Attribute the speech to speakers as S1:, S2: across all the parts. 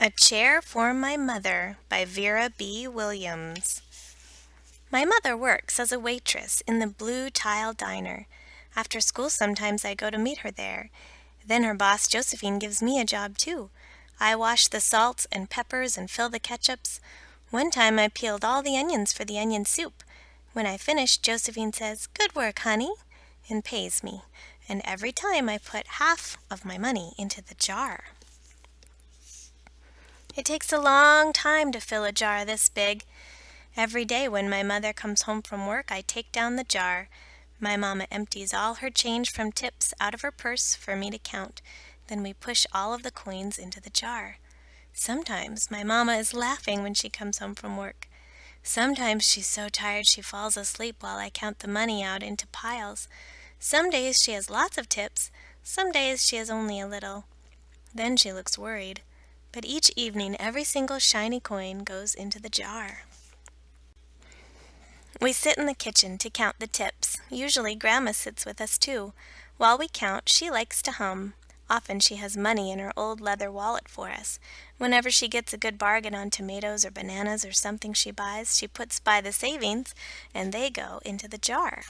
S1: A Chair for My Mother by Vera B. Williams. My mother works as a waitress in the Blue Tile Diner. After school sometimes I go to meet her there. Then her boss Josephine gives me a job too. I wash the salts and peppers and fill the ketchups. One time I peeled all the onions for the onion soup. When I finish, Josephine says, "Good work, honey," and pays me. And every time I put half of my money into the jar. It takes a long time to fill a jar this big. Every day when my mother comes home from work, I take down the jar. My mama empties all her change from tips out of her purse for me to count. Then we push all of the coins into the jar. Sometimes my mama is laughing when she comes home from work. Sometimes she's so tired she falls asleep while I count the money out into piles. Some days she has lots of tips. Some days she has only a little. Then she looks worried. But each evening every single shiny coin goes into the jar. We sit in the kitchen to count the tips. Usually Grandma sits with us too. While we count, she likes to hum. Often she has money in her old leather wallet for us. Whenever she gets a good bargain on tomatoes or bananas or something she buys, she puts by the savings and they go into the jar.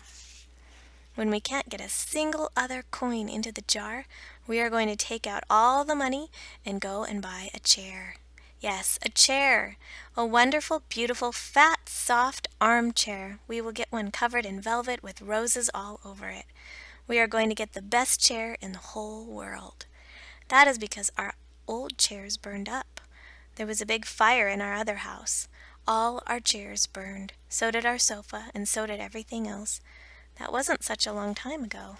S1: When we can't get a single other coin into the jar, we are going to take out all the money and go and buy a chair. Yes, a chair. A wonderful, beautiful, fat, soft armchair. We will get one covered in velvet with roses all over it. We are going to get the best chair in the whole world. That is because our old chairs burned up. There was a big fire in our other house. All our chairs burned. So did our sofa, and so did everything else. That wasn't such a long time ago.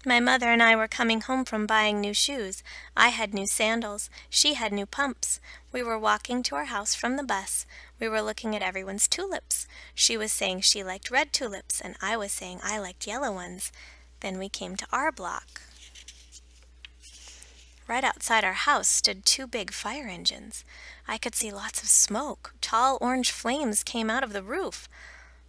S1: My mother and I were coming home from buying new shoes. I had new sandals. She had new pumps. We were walking to our house from the bus. We were looking at everyone's tulips. She was saying she liked red tulips, and I was saying I liked yellow ones. Then we came to our block. Right outside our house stood two big fire engines. I could see lots of smoke. Tall orange flames came out of the roof.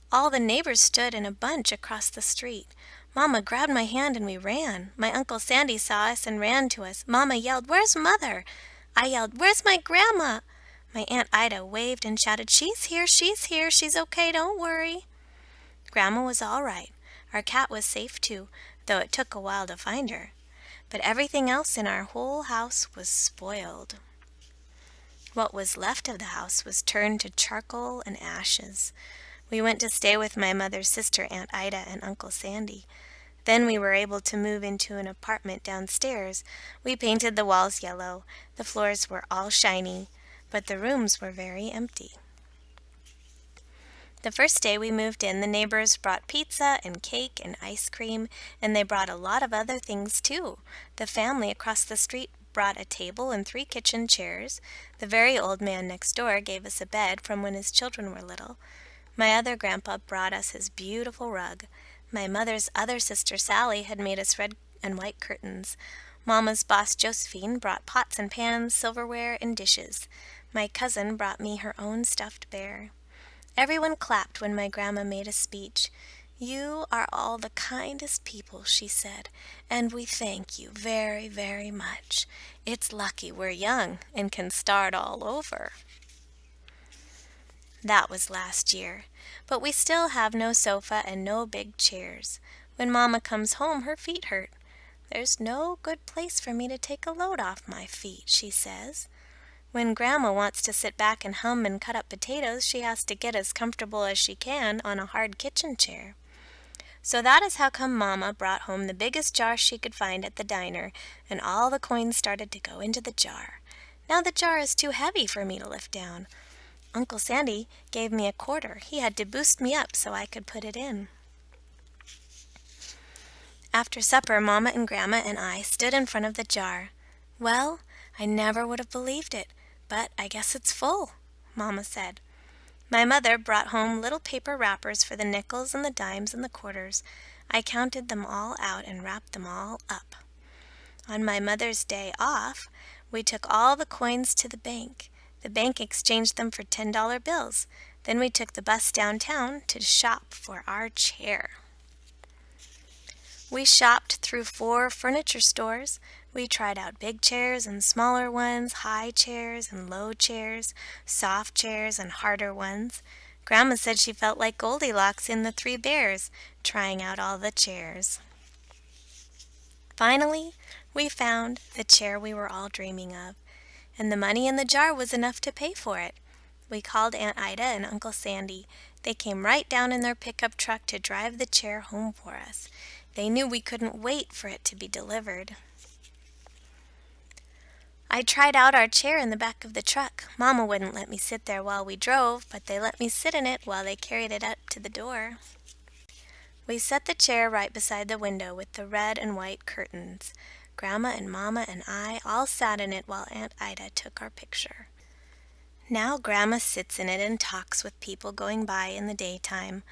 S1: All the neighbors stood in a bunch across the street. Mama grabbed my hand and we ran. My Uncle Sandy saw us and ran to us. Mama yelled, "Where's Mother?" I yelled, "Where's my grandma?" My Aunt Ida waved and shouted, "She's here, she's okay, don't worry." Grandma was all right. Our cat was safe too, though it took a while to find her. But everything else in our whole house was spoiled. What was left of the house was turned to charcoal and ashes. We went to stay with my mother's sister, Aunt Ida, and Uncle Sandy. Then we were able to move into an apartment downstairs. We painted the walls yellow. The floors were all shiny, but the rooms were very empty. The first day we moved in, the neighbors brought pizza and cake and ice cream, and they brought a lot of other things too. The family across the street brought a table and 3 kitchen chairs. The very old man next door gave us a bed from when his children were little. My other grandpa brought us his beautiful rug. My mother's other sister Sally had made us red and white curtains. Mama's boss Josephine brought pots and pans, silverware, and dishes. My cousin brought me her own stuffed bear. Everyone clapped when my grandma made a speech. "You are all the kindest people," she said, "and we thank you very, very much. It's lucky we're young and can start all over." That was last year, but we still have no sofa and no big chairs. When Mama comes home, her feet hurt. "There's no good place for me to take a load off my feet," she says. When Grandma wants to sit back and hum and cut up potatoes, she has to get as comfortable as she can on a hard kitchen chair. So that is how come Mama brought home the biggest jar she could find at the diner, and all the coins started to go into the jar. Now the jar is too heavy for me to lift down. Uncle Sandy gave me a quarter. He had to boost me up so I could put it in. After supper, Mama and Grandma and I stood in front of the jar. "Well, I never would have believed it, but I guess it's full," Mama said. My mother brought home little paper wrappers for the nickels and the dimes and the quarters. I counted them all out and wrapped them all up. On my mother's day off, we took all the coins to the bank. The bank exchanged them for $10 bills. Then we took the bus downtown to shop for our chair. We shopped through 4 furniture stores. We tried out big chairs and smaller ones, high chairs and low chairs, soft chairs and harder ones. Grandma said she felt like Goldilocks in the Three Bears, trying out all the chairs. Finally, we found the chair we were all dreaming of, and the money in the jar was enough to pay for it. We called Aunt Ida and Uncle Sandy. They came right down in their pickup truck to drive the chair home for us. They knew we couldn't wait for it to be delivered. I tried out our chair in the back of the truck. Mama wouldn't let me sit there while we drove, but they let me sit in it while they carried it up to the door. We set the chair right beside the window with the red and white curtains. Grandma and Mama and I all sat in it while Aunt Ida took our picture. Now Grandma sits in it and talks with people going by in the daytime.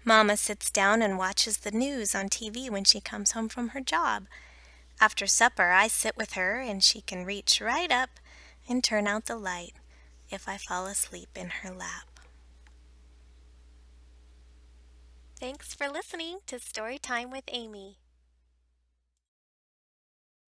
S1: Mama sits down and watches the news on TV when she comes home from her job. After supper, I sit with her and she can reach right up and turn out the light if I fall asleep in her lap. Thanks for listening to Storytime with Amy.